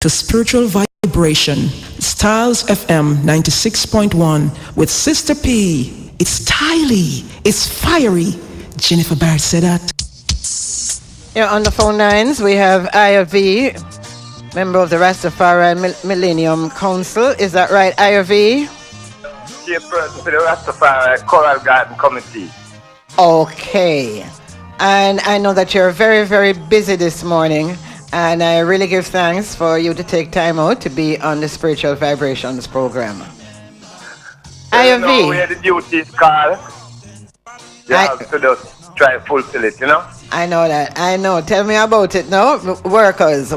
to Spiritual Vibration, Styles FM 96.1 with Sister P. It's styly, it's fiery. Jennifer Barrett said that. Here on the phone lines, we have IRV, member of the Rastafari Millennium Council. Is that right, IRV? Chairperson for the Rastafari Coral Garden Committee. Okay. And I know that you're very, very busy this morning. And I really give thanks for you to take time out to be on the Spiritual Vibrations program. IRV. You know where the duties call. You have to just try to fulfill it, you know? I know that. I know. Tell me about it now. Workers.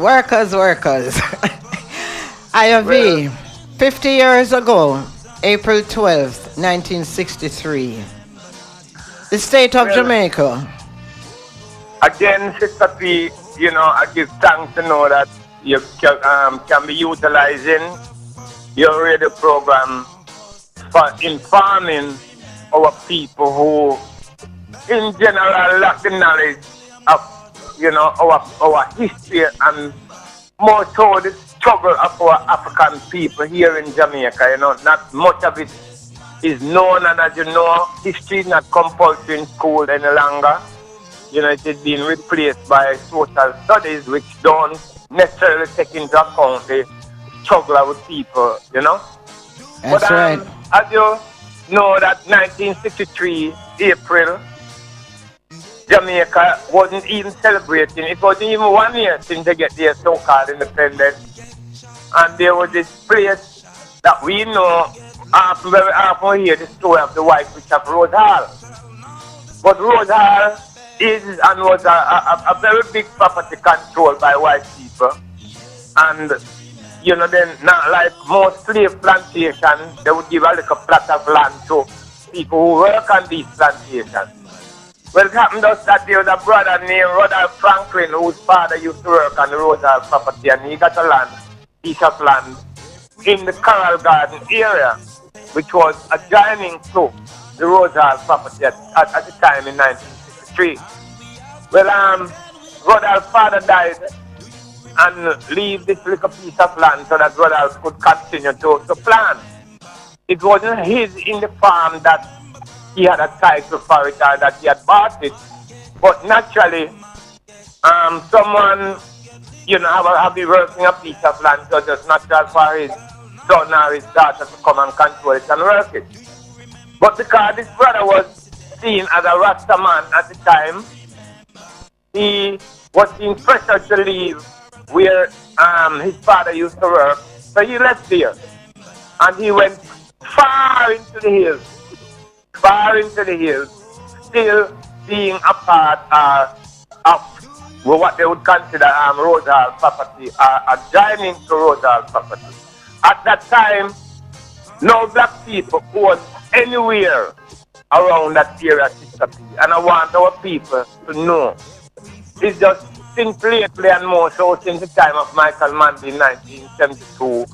IRV. 50 years ago, April 12th, 1963. The state of Jamaica. Again, Sister P, you know, I give thanks to know that you can be utilizing your radio program for informing our people who, in general, lack the knowledge of, you know, our history and more so the struggle of our African people here in Jamaica. You know, not much of it is known, and as you know, history is not compulsory in school any longer. You know, it is being replaced by social studies, which don't necessarily take into account the struggle of people, you know. That's right. As you know, that 1963 April, Jamaica wasn't even celebrating. It wasn't even 1 year since they get their so-called independence. And there was this place that we know, very often we hear the story of the White Witch of Rose Hall. But Rose Hall is and was a very big property controlled by white people. And, you know, then, not like most slave plantations, they would give a little plot of land to people who work on these plantations. Well, it happened to us that there was a brother named Rodolph Franklin whose father used to work on the Rosal property, and he got a piece of land in the Coral Garden area, which was adjoining to the Rosal property at the time in 1963. Well, Rodolph's father died and leave this little piece of land so that Rodolph could continue to plant. It wasn't his in the farm that he had a title for it or that he had bought it, but naturally, someone, you know, have been working a piece of land, so just natural for his son or his daughter to come and control it and work it. But because this brother was seen as a Rasta man at the time, he was being pressured to leave where his father used to work, so he left there, and he went far into the hills, still being a part of what they would consider Rosal property, adjoining to Rosal property. At that time, no black people owned anywhere around that area, Sister P. And I want our people to know. It's just since lately and more so since the time of Michael Manley in 1972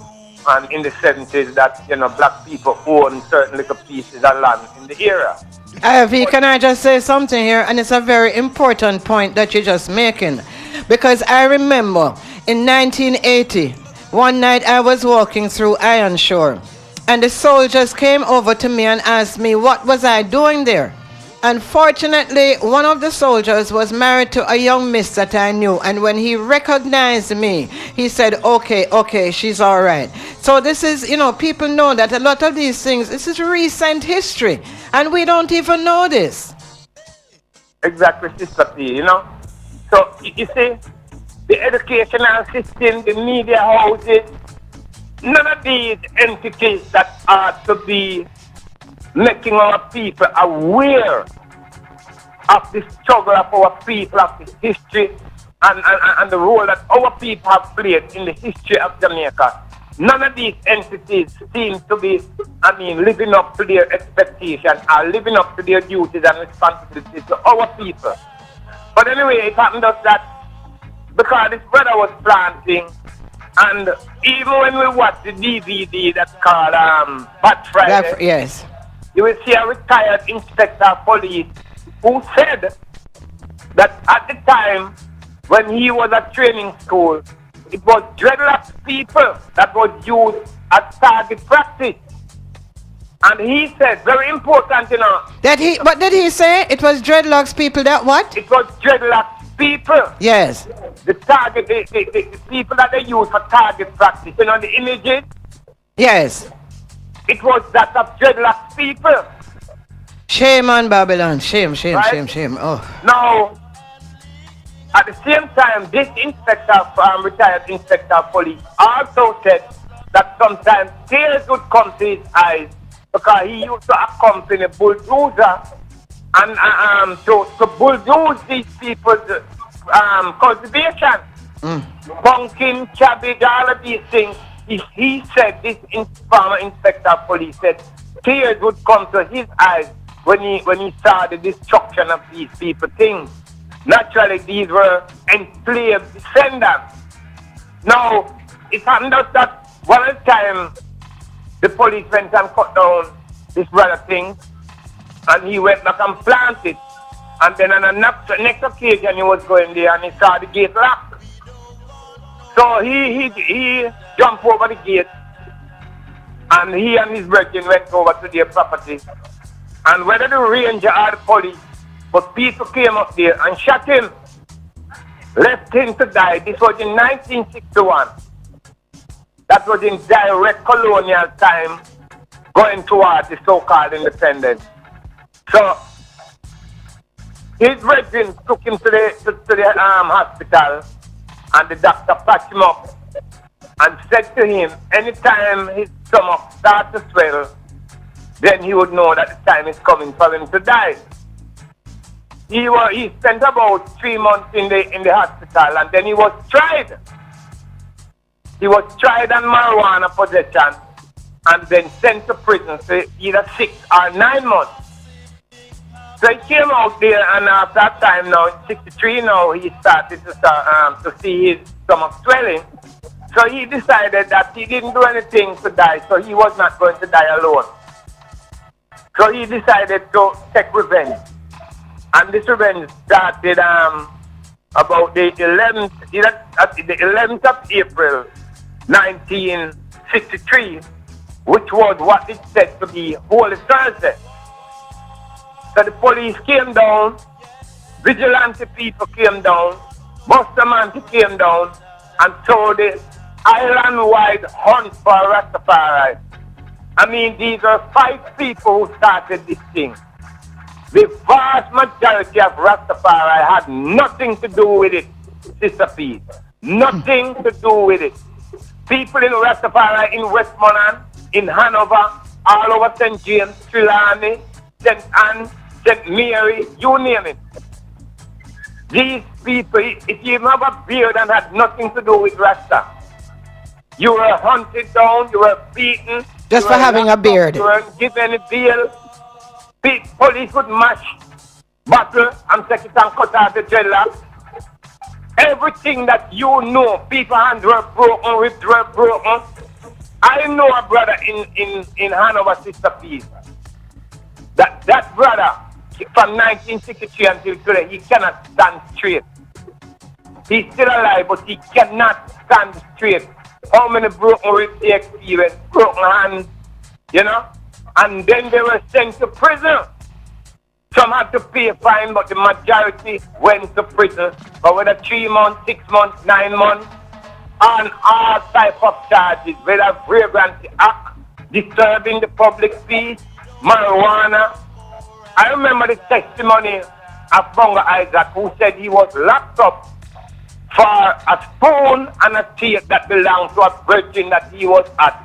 and in the 70s that, you know, black people own certain little pieces of land in the area. Ivy, can I just say something here? And it's a very important point that you're just making. Because I remember in 1980, one night I was walking through Iron Shore, and the soldiers came over to me and asked me what was I doing there. Unfortunately, one of the soldiers was married to a young miss that I knew, and when he recognized me, he said, okay, she's all right. So this is, you know, people know that a lot of these things, this is recent history, and we don't even know this. Exactly, Sister P, you know. So, you see, the educational system, the media houses, none of these entities that are to be making our people aware of the struggle of our people, of the history, and the role that our people have played in the history of Jamaica. None of these entities seem to be, living up to their expectations or living up to their duties and responsibilities to our people. But anyway, it happened to us that because this brother was planting, and even when we watch the DVD that's called Bad Friday, yes, you will see a retired inspector of police who said that at the time when he was at training school, it was dreadlocks people that was used as target practice. And he said, very important, you know. What did he say? It was dreadlocks people that what? It was dreadlocks people. Yes. The target, the people that they use for target practice. You know the images? Yes. It was that of dreadlocks people. Shame on Babylon. Shame. Right? Shame. Oh. Now, at the same time, this retired inspector of police also said that sometimes tears would come to his eyes because he used to accompany a bulldozer and to bulldoze these people's cultivation. Pumpkin, cabbage, all of these things. He said, this former inspector of police said, tears would come to his eyes when he saw the destruction of these people things. Naturally, these were enslaved descendants. Now, it happened that one time the police went and cut down this brother thing, and he went back and planted. And then on the next occasion, he was going there and he saw the gate locked. So he jumped over the gate, and he and his brethren went over to their property. And whether the ranger or the police, but people came up there and shot him, left him to die. This was in 1961. That was in direct colonial time, going towards the so-called independence. So his brethren took him to the hospital, and the doctor patched him up and said to him, anytime his stomach starts to swell, then he would know that the time is coming for him to die. He spent about 3 months in the hospital, and then he was tried. He was tried on marijuana possession and then sent to prison for either 6 or 9 months. So he came out there, and after that time now, in 63 now, he started to see his stomach swelling. So he decided that he didn't do anything to die, so he was not going to die alone. So he decided to take revenge. And this revenge started about the 11th of April, 1963, which was what it said to be Holy Thursday. So the police came down, vigilante people came down, Bustamante came down, and so the island-wide hunt for Rastafari. I mean, these are 5 people who started this thing. The vast majority of Rastafari had nothing to do with it, Sister P. Nothing to do with it. People in Rastafari in Westmoreland, in Hanover, all over St. James, Trelawney, St. Anne, St. Mary, you name it. These people, if you have a beard and had nothing to do with Rasta, you were hunted down, you were beaten. Just for having a beard. You weren't given a bail. Police would mash bottle and take it and cut out the dreadlocks. Everything that you know, people's hands were broken, ribs were broken. I know a brother in Hanover, Sister P. That brother, from 1963 until today, he cannot stand straight. He's still alive, but he cannot stand straight. How many broken ribs he experienced, broken hands, you know? And then they were sent to prison. Some had to pay a fine, but the majority went to prison. But whether 3 months, 6 months, 9 months, on all type of charges, whether vagrancy act, disturbing the public peace, marijuana. I remember the testimony of Bunga Isaac, who said he was locked up for a spoon and a tape that belonged to a virgin that he was at.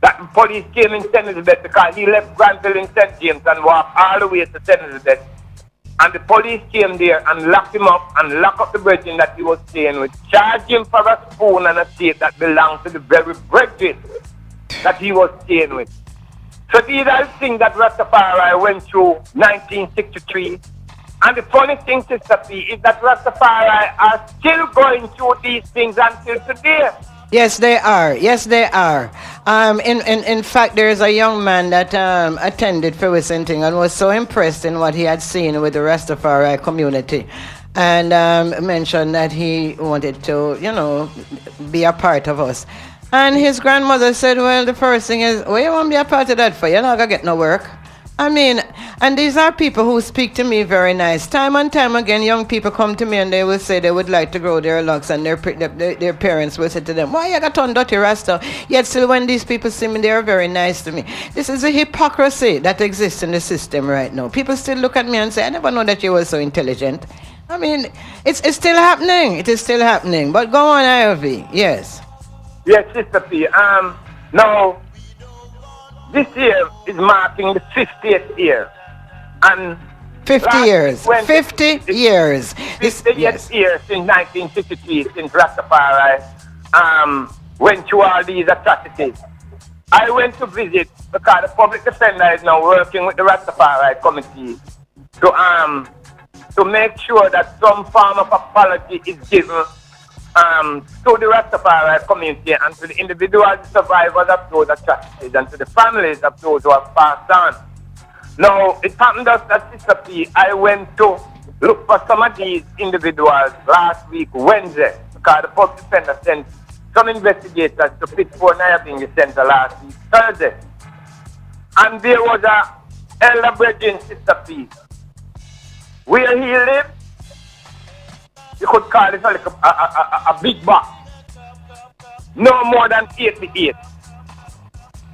That the police came in St. Elizabeth because he left Granville in St. James and walked all the way to St. Elizabeth. And the police came there and locked him up and locked up the virgin that he was staying with. Charged him for a spoon and a tape that belonged to the very virgin that he was staying with. So these are the things that Rastafari went through 1963. And the funny thing, Sister P, is that Rastafari are still going through these things until today. Yes, they are. Yes, they are. In fact, there is a young man that attended Ferguson thing and was so impressed in what he had seen with the Rastafari community. and mentioned that he wanted to, be a part of us. And his grandmother said, well, the first thing is, well, you won't be a part of that for you're not going to get no work. I mean, and these are people who speak to me very nice. Time and time again, young people come to me and they will say they would like to grow their locks, and their parents will say to them, why you got on dirty rasta? Yet still when these people see me, they are very nice to me. This is a hypocrisy that exists in the system right now. People still look at me and say, I never know that you were so intelligent. I mean, it's still happening. It is still happening. But go on, Ivy. Yes. Yes, Sister P. Now, this year is marking the 50th year. And 50 years. 50 years. 50 years since 1953, since Rastafari went through all these atrocities. I went to visit because the public defender is now working with the Rastafari committee to make sure that some form of apology is given to the Rastafari community and to the individual survivors of those atrocities and to the families of those who have passed on. Now, it happened just that Sister P, I went to look for some of these individuals last week, Wednesday, because the public defender sent some investigators to Pittsburgh Nyabingi Center last week, Thursday. And there was a elder brethren, Sister P. Where he lived, you could call it a big box. No more than 88.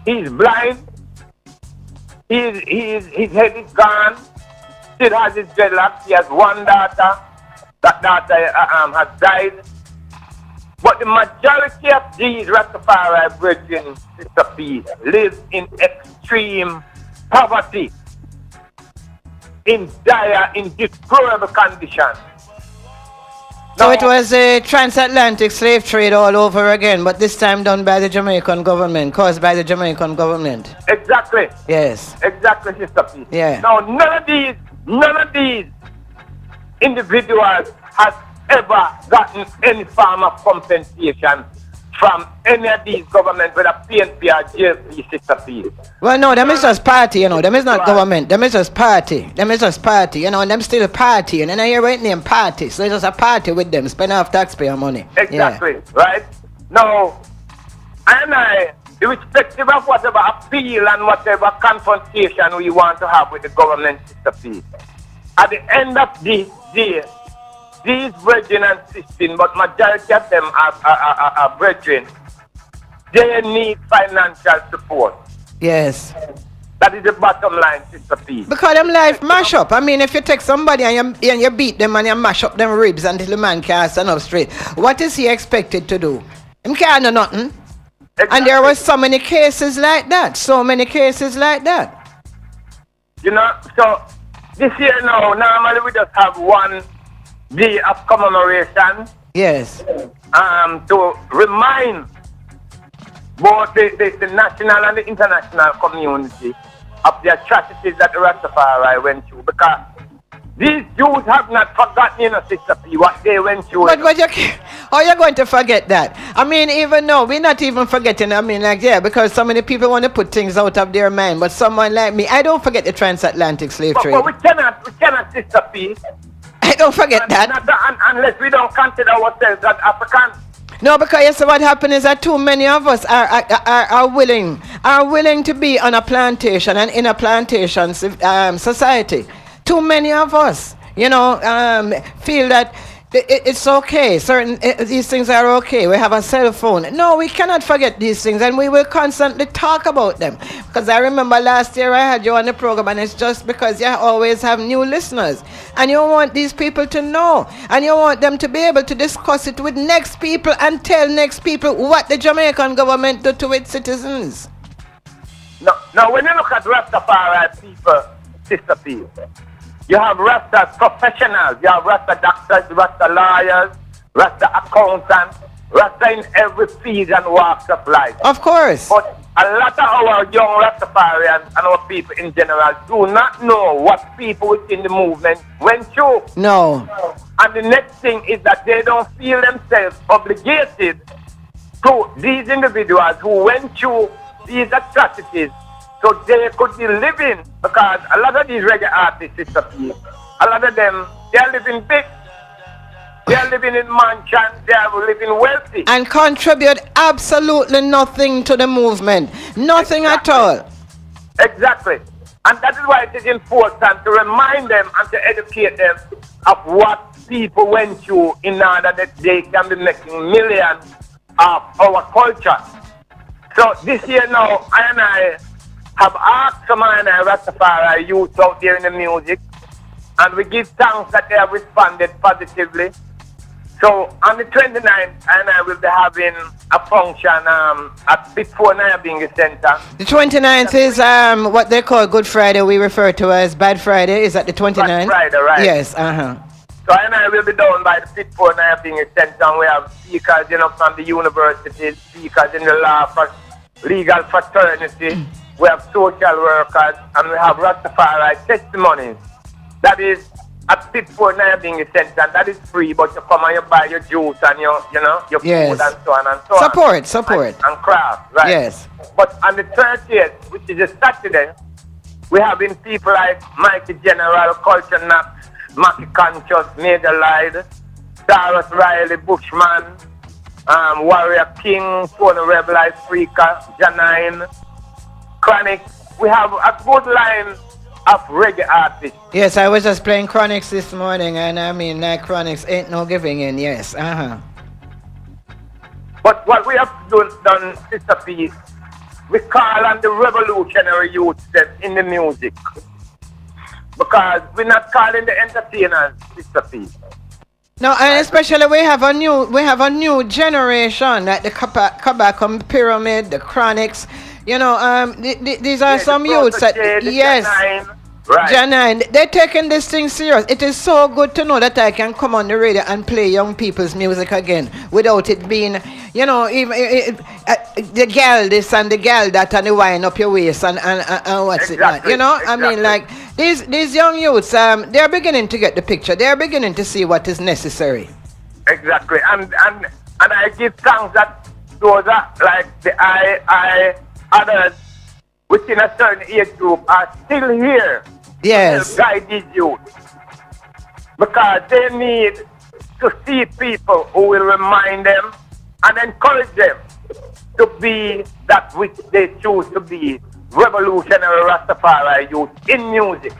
He's blind. His head is gone. Still has his dreadlocks. He has one daughter. That daughter has died. But the majority of these Rastafari brethren, Sister P, live in extreme poverty, in dire, in deplorable conditions. So it was a transatlantic slave trade all over again, but this time done by the Jamaican government, caused by the Jamaican government. Exactly. Yes. Exactly, Sister P. Yeah. Now, none of these individuals has ever gotten any form of compensation from any of these governments, whether PNP or JP, Sister P. Well, no, them is just party, them is not government, them is just party, and them still party, and then I hear right name party, so it's just a party with them, spend off taxpayer money. Exactly, right? Now, irrespective of whatever appeal and whatever confrontation we want to have with the government, Sister P, at the end of this day, these brethren and sisters, but majority of them are brethren, they need financial support. Yes. That is the bottom line, Sister P. Because them life mash up. I mean, if you take somebody and you beat them and you mash up them ribs until the man can't stand up straight, what is he expected to do? Him can't do nothing. Exactly. And there were so many cases like that. So this year now, normally we just have one day of commemoration. Yes. To remind both the national and the international community of the atrocities that the Rastafari went through. Because these Jews have not forgotten, Sister P, what they went through. But how are you going to forget that? I mean, even though we're not even forgetting, because so many people want to put things out of their mind. But someone like me, I don't forget the transatlantic slave trade. But we cannot, Sister P. I don't forget that. Unless we don't consider ourselves as Africans. No, because you see what happened is that too many of us are willing to be on a plantation and in a plantation society. Too many of us, feel that it's okay. These things are okay. We have a cell phone. No, we cannot forget these things, and we will constantly talk about them. Because I remember last year I had you on the program, and it's just because you always have new listeners, and you want these people to know, and you want them to be able to discuss it with next people and tell next people what the Jamaican government do to its citizens. Now, when you look at Rastafari people, Sister P, you have Rasta professionals, you have Rasta doctors, Rasta lawyers, Rasta accountants, Rasta in every field and walks of life. Of course. But a lot of our young Rastafarians and our people in general do not know what people within the movement went through. No. And the next thing is that they don't feel themselves obligated to these individuals who went through these atrocities, so they could be living, because a lot of these reggae artists, Sister P, a lot of them, they are living big. They are living in mansions, they are living wealthy. And contribute absolutely nothing to the movement. Nothing at all. Exactly. And that is why it is important to remind them and to educate them of what people went through in order that they can be making millions of our culture. So this year now, I have asked some of Rastafari youth out there in the music, and we give thanks that they have responded positively. So on the 29th, I will be having a function at before Nyabingi Center. The 29th is what they call Good Friday. We refer to as Bad Friday. Is that the 29th? Bad Friday, right? Yes. So I will be down by the Pitford Nyabingi Center, and we have speakers, from the universities, speakers in the law for legal fraternity. We have social workers, and we have Rastafari testimonies. That is at Pitford Nyabingi Center, and that is free, but you come and you buy your juice and your food and so on and so on. Support. And craft, right? Yes. But on the 30th, which is a Saturday, we have been people like Mikey General, Culture Nap, Mackie Conscious, Major Lied, Cyrus Riley, Bushman, Warrior King, Tony Rebel, Africa, Janine, Chronic. We have a good line of reggae artists. Yes, I was just playing Chronics this morning, and I mean, like Chronics ain't no giving in, yes. But what we have done, Sister P, we call on the revolutionary youth in the music. Because we're not calling the entertainers, Sister P. No, and especially we have a new generation, like the Kabak Pyramid, the Chronics. These are some youths that, yes, Janine, they're taking this thing serious. It is so good to know that I can come on the radio and play young people's music again without it being, even the gal this and the gal that and the wine up your waist and what's exactly. it not. I mean, like these young youths, they're beginning to get the picture. They're beginning to see what is necessary. Exactly, and I give thanks that those are like the I others within a certain age group are still here. Yes. To guide these youth. Because they need to see people who will remind them and encourage them to be that which they choose to be, revolutionary Rastafari youth in music.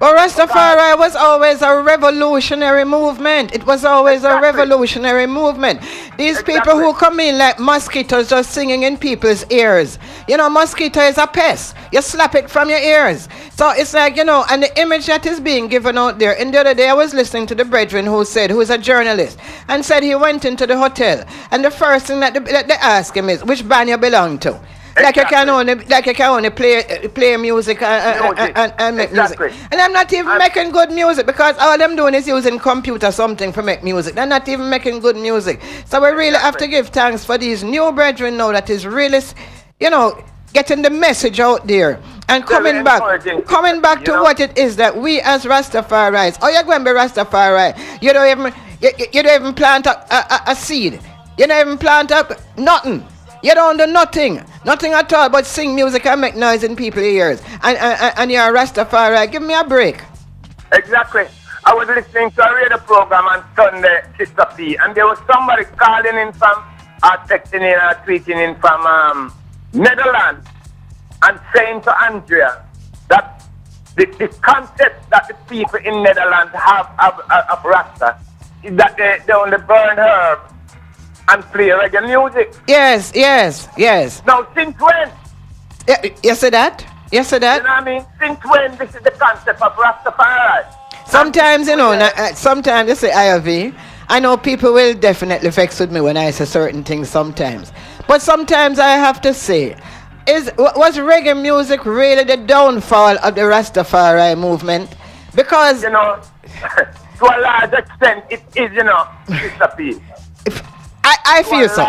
But Rastafari was always a revolutionary movement. It was always a revolutionary movement. These people who come in like mosquitoes just singing in people's ears. Mosquito is a pest. You slap it from your ears. So it's like, and the image that is being given out there. And the other day I was listening to the brethren who is a journalist, and said he went into the hotel. And the first thing that they ask him is, which band you belong to? Exactly. Like you can only play music and make music. And I'm not even making good music, because all I'm doing is using computer something for make music. They're not even making good music. So we really have to give thanks for these new brethren now that is really, getting the message out there and coming back to what it is that we as Rastafari's. Oh, you're going to be Rastafari. You don't even plant a seed. You don't even plant up nothing. You don't do nothing at all but sing music and make noise in people's ears. And you're a Rastafari. Give me a break. Exactly. I was listening to a radio program on Sunday, Sister P, and there was somebody calling in from, texting in or tweeting in from Netherlands and saying to Andrea that the concept that the people in Netherlands have of Rasta is that they only burn herb and play reggae music. Yes. Now, since when? You say that? You know what I mean? Since when this is the concept of Rastafari? Sometimes, sometimes you say IOV. I know people will definitely vex with me when I say certain things sometimes. But sometimes I have to say, was reggae music really the downfall of the Rastafari movement? Because... to a large extent, it is, Sister P. I feel so.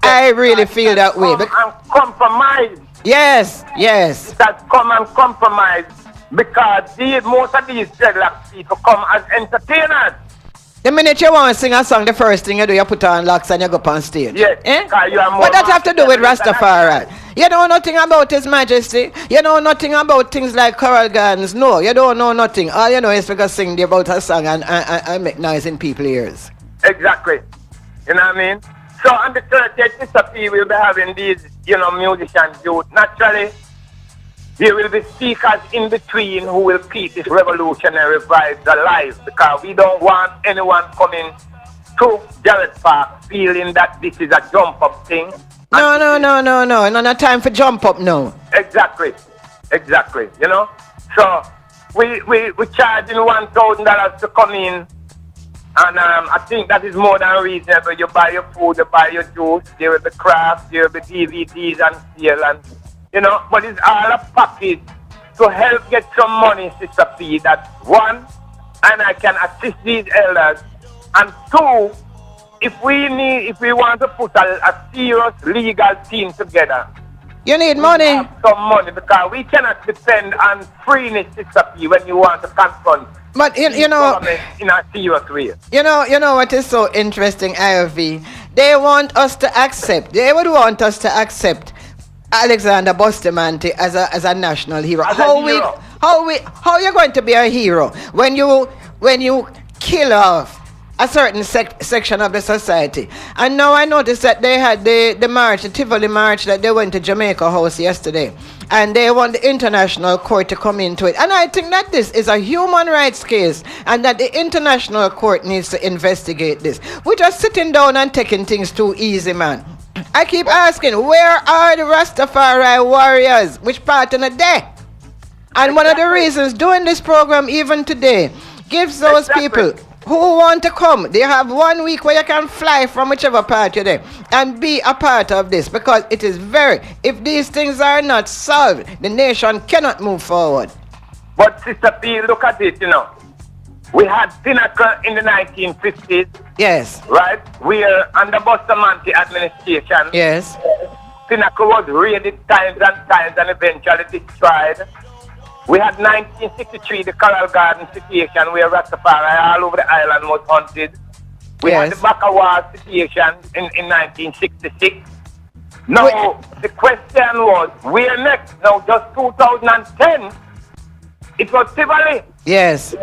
I really feel that way. And compromise. Yes. It has come and compromise because most of these dreadlocks people come as entertainers. The minute you want to sing a song, the first thing you do, you put on locks and you go up on stage. Yes. What that have to do with Rastafari? You know nothing about His Majesty. You know nothing about things like choral gardens. No, you don't know nothing. All you know is because sing about a song and make noise in people's ears. Exactly. You know what I mean? So on the 30th, Mr. P will be having these, musicians do. Naturally, there will be speakers in between who will keep this revolutionary vibes alive because we don't want anyone coming to Jared Park feeling that this is a jump up thing. No. Not time for jump up, no. Exactly. So we charging $1,000 to come in. And I think that is more than reasonable. You buy your food, you buy your juice, there will be crafts, there will be DVDs and sale, and but it's all a package to help get some money, Sister P. That one, and I can assist these elders, and two, if we want to put a serious legal team together, you need money. Some money because we cannot depend on freeness, Sister P, when you want to confront. But you know, in a serious way. You know what is so interesting, IOV? They want us to accept. They would want us to accept Alexander Bustamante as a national hero. How you going to be a hero when you kill off a certain section of the society? And now I noticed that they had the march, the Tivoli march, that they went to Jamaica House yesterday. And they want the international court to come into it. And I think that this is a human rights case and that the international court needs to investigate this. We're just sitting down and taking things too easy, man. I keep asking, where are the Rastafari warriors? Which part of the day? And one of the reasons doing this program even today gives those people who want to come, they have 1 week where you can fly from whichever part you're there and be a part of this, because it is if these things are not solved, the nation cannot move forward. But Sister P, look at it, we had Pinnacle in the 1950s. Yes. Right? We are under Bustamante administration. Yes. Pinnacle was raided times and eventually destroyed. We had 1963, the Coral Garden situation where Rastafari all over the island was hunted. We had the Bakawa situation in 1966. Now, the question was, where next? Now, just 2010, it was Tivoli. Yes.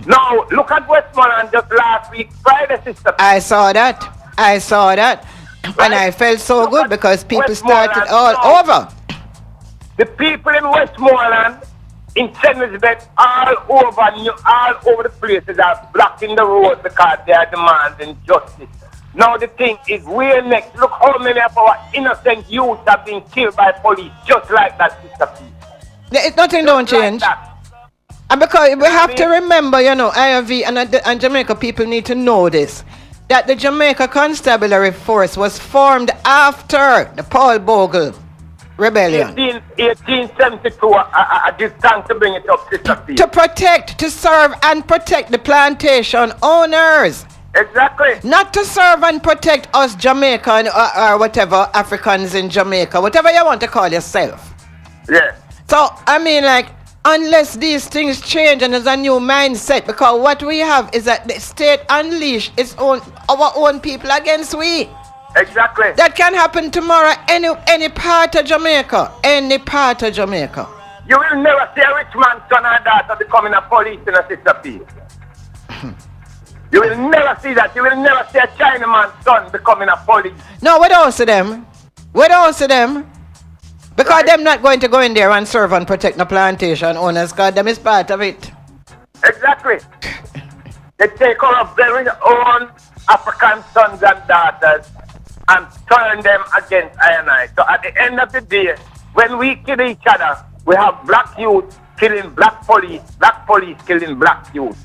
Now, look at Westmoreland just last week, Friday, Sister. I saw that. Right? And I felt so good because people started all over. The people in Westmoreland, in St. Elizabeth, all over the places are blocking the road because they are demanding justice. Now the thing is, we're next. Look how many of our innocent youths have been killed by police, just like that, Sister P. Nothing don't change. And because we have to remember, IOV and Jamaica people need to know this, that the Jamaica Constabulary Force was formed after the Paul Bogle Rebellion. 1872, I just trying to bring it up, Sister P. To serve and protect the plantation owners. Exactly. Not to serve and protect us Jamaican or whatever, Africans in Jamaica, whatever you want to call yourself. Yeah. So, I mean, unless these things change and there's a new mindset, because what we have is that the state unleashed our own people against we. Exactly. That can happen tomorrow, any part of Jamaica. Any part of Jamaica. You will never see a rich man's son or daughter becoming a police in a, Sister P. You will never see that. You will never see a Chinaman's son becoming a police. No, we don't see them. Because them not going to go in there and serve and protect the plantation owners, because them is part of it. Exactly. They take our very own African sons and daughters and turn them against I and I. So at the end of the day, when we kill each other, we have black youth killing black police killing black youth.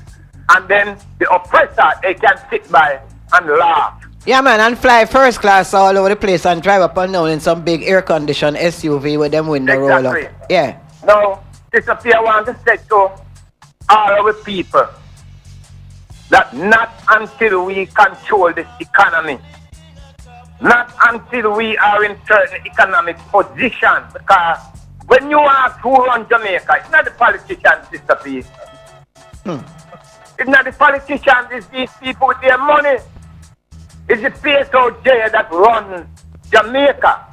And then the oppressor, they can sit by and laugh. Yeah, man, and fly first class all over the place and drive up and down in some big air-conditioned SUV with them window roll up. Yeah. Now, Sister P, I want to say to all our people that not until we control this economy, not until we are in certain economic position, because when you ask who runs Jamaica, it's not the politicians, Sister P. It's not the politicians, it's these people with their money. It's the PSOJ that runs Jamaica.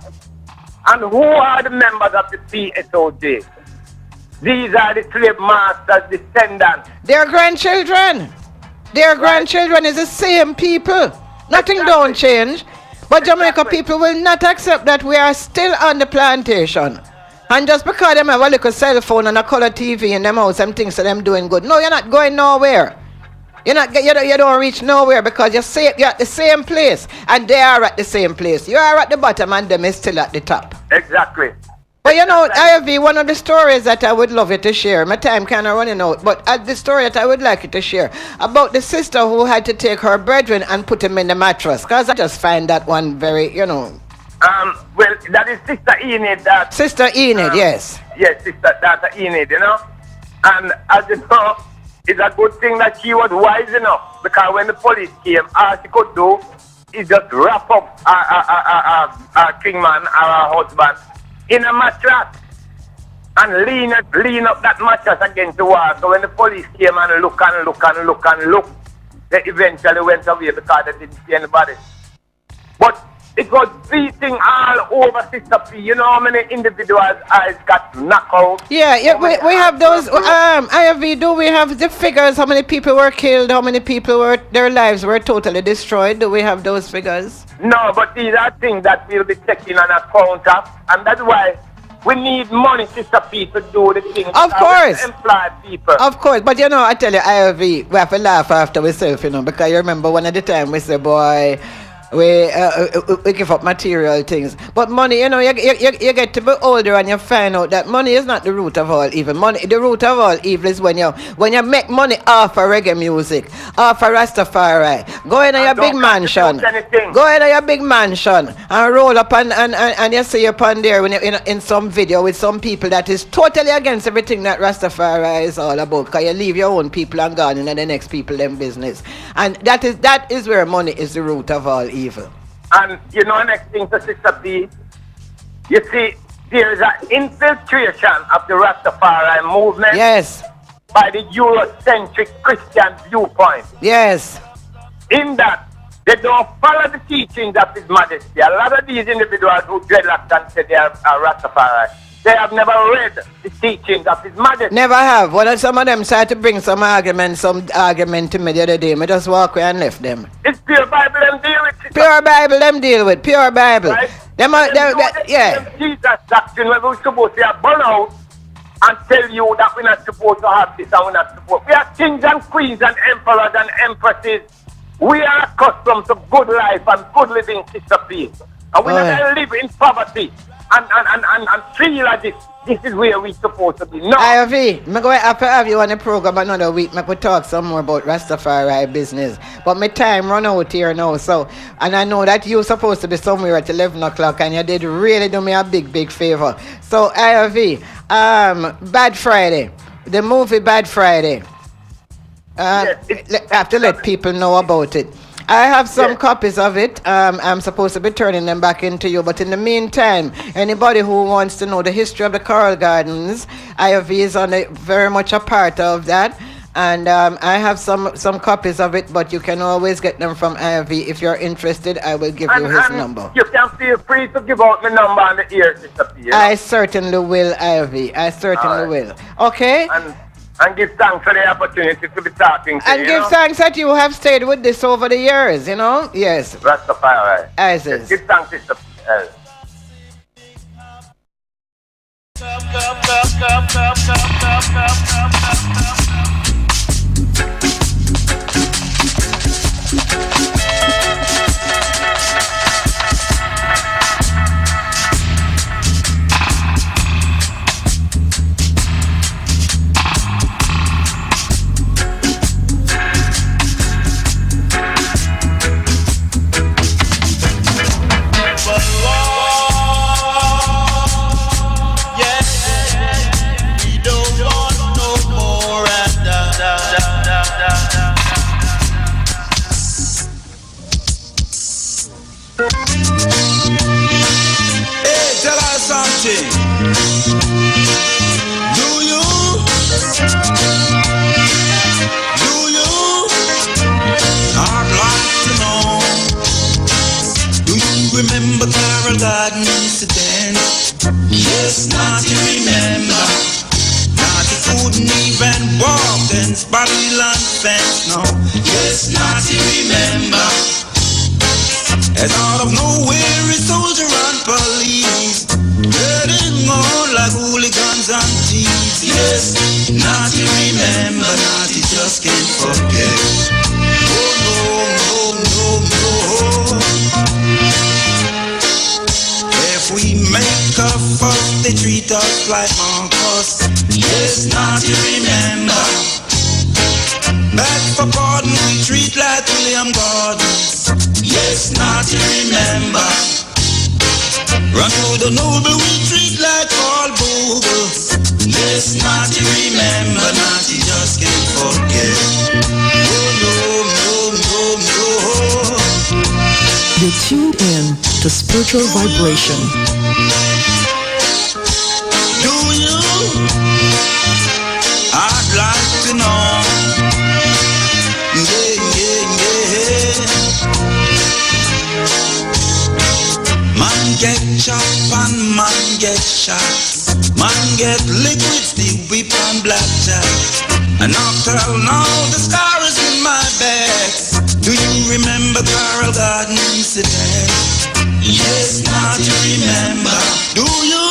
And who are the members of the PSOJ? These are the slave masters' descendants. Their grandchildren. Their grandchildren is the same people. Nothing don't change. But Jamaica people will not accept that we are still on the plantation. And just because them have a little cell phone and a color TV in them house, them things that them doing good. No, you're not going nowhere. You don't reach nowhere because you're at the same place and they are at the same place. You are at the bottom and them is still at the top. Exactly. But you know, IFV, one of the stories that I would love you to share, my time kind of running out, but the story that I would like you to share about the sister who had to take her brethren and put him in the mattress, because I just find that one very, Well, that is Sister Enid. Sister Enid, yes. Yes, Sister Enid, And as you know, it's a good thing that she was wise enough, because when the police came, all she could do is just wrap up a kingman or a husband in a mattress and lean up that mattress against the wall. So when the police came and look, they eventually went away because they didn't see anybody. But it was beating all over Sister P. You know how many individuals' eyes got knocked out? Yeah, we have those. IFV, do we have the figures? How many people were killed? How many people their lives were totally destroyed? Do we have those figures? No, but these are things that we'll be taking on account of, and that's why we need money, Sister P, to do the things. Of course. Employ people. Of course, but I tell you, IFV, we have to laugh after ourselves, because you remember one at the time we say, boy, we give up material things. But money, you get to be older and you find out that money is not the root of all evil. The root of all evil is when you make money off of reggae music, off of Rastafari. Go in your big mansion. Go in your big mansion and roll up and you see upon there when you're in some video with some people that is totally against everything that Rastafari is all about. Because you leave your own people and gone into the next people them business. And that is where money is the root of all evil. And next thing to Sister P, you see, there is an infiltration of the Rastafari movement. Yes. By the Eurocentric Christian viewpoint. Yes. In that, they don't follow the teachings of His Majesty. A lot of these individuals who dreadlocks and say they are Rastafari, they have never read the teachings of His Majesty. Never have. When some of them tried to bring some argument to me the other day, I just walk away and left them. It's pure Bible them deal with. Pure Bible them deal with. Pure Bible. Right? Yeah. Jesus doctrine where we're supposed to have burn out and tell you that we're not supposed to have this and we're not supposed. We are kings and queens and emperors and empresses. We are accustomed to good life and good living, Sister P. And we're not going to live in poverty. And feel like this is where we're supposed to be. No. IFV, I'm going to have you on the program another week. I could talk some more about Rastafari business. But my time run out here now. So, and I know that you're supposed to be somewhere at 11 o'clock and you did really do me a big favor. So, IFV, Bad Friday, the movie Bad Friday. I have to let people know about it. I have some copies of it. I'm supposed to be turning them back into you. But in the meantime, anybody who wants to know the history of the Coral Gardens, IFV is very much a part of that. And I have some copies of it, but you can always get them from IFV. If you're interested, I will give you his number. You can feel free to give out my number on the ear, Sister P. I certainly will, IFV. I certainly will. Okay? And give thanks for the opportunity to be talking to you. And give thanks that you have stayed with this over the years, Yes. Rastafari. Yes. Give thanks, Sister P. Remember Coral Garden incident? Yes, not to remember. Not to couldn't even walk against Babylon fence. No, yes, naughty remember. As out of nowhere, a soldier and police heading on like hooligans and thieves. Yes, naughty remember, naughty just can't forget. Oh no, no, no, no. If we make a fuss, they treat us like monkeys. Yes, naughty remember. Back for pardon, we treat like William Gordons. Yes, naughty remember. Run to the noble, we treat like all bogus. Yes, naughty remember, naughty just can't forget. Oh no, no, no, no. You're tuned in to Spiritual Vibration. Do you? I'd like to know. Yeah, yeah, yeah. Man get chopped and man get shot. Man get liquid, still whip and blackjack. And after all now the scar is in my back. Do you remember Carol Garden incident? Yes, not to remember. Do you?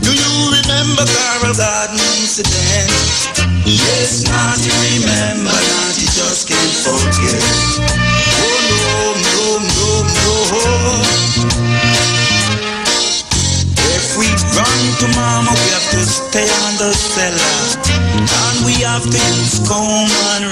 Do you remember Carol Garden incident? Yes, not to remember. Not you just can't forget. Oh no, no, no, no. If we run to mama, we have to stay on the cellar. And we have to use comb and